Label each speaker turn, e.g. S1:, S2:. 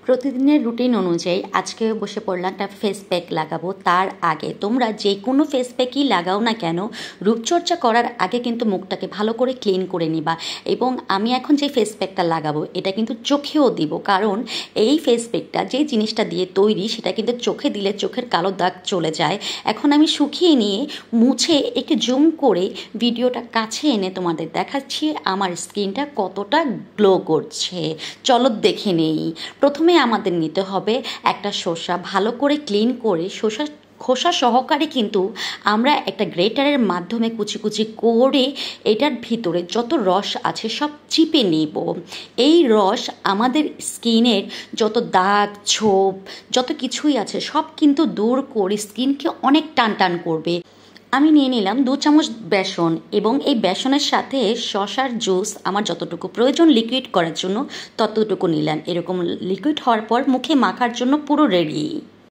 S1: প্রতিদিনের রুটিন অনুযায়ী আজকে বসে পড়লাম একটা ফেস প্যাক লাগাবো। তার আগে তোমরা যে কোনো ফেস প্যাকই লাগাও না কেন, রূপচর্চা করার আগে কিন্তু মুখটাকে ভালো করে ক্লিন করে নিবা। এবং আমি এখন যে ফেস প্যাকটা লাগাবো এটা কিন্তু চোখেও দিব, কারণ এই ফেস প্যাকটা যে জিনিসটা দিয়ে তৈরি সেটা কিন্তু চোখে দিলে চোখের কালো দাগ চলে যায়। এখন আমি শুকিয়ে নিয়ে মুছে একটু জুম করে ভিডিওটা কাছে এনে তোমাদের দেখাচ্ছি আমার স্কিনটা কতটা গ্লো করছে। চলো দেখে নেই। প্রথমে আমাদের নিতে হবে একটা শসা, ভালো করে ক্লিন করে খোসা সহকারে কিন্তু আমরা একটা গ্রেটারের মাধ্যমে কুচি কুচি করে এটার ভিতরে যত রস আছে সব চিপে নেব। এই রস আমাদের স্কিনের যত দাগ ছোপ যত কিছুই আছে সব কিন্তু দূর করে স্কিনকে অনেক টান টান করবে। আমি নিয়ে নিলাম 2 চামচ বেসন এবং এই বেসনের সাথে শসার জুস আমার যতটুকু প্রয়োজন লিকুইড করার জন্য ততটুকু নিলাম। এরকম লিকুইড হওয়ার পর মুখে মাখার জন্য পুরো রেডি।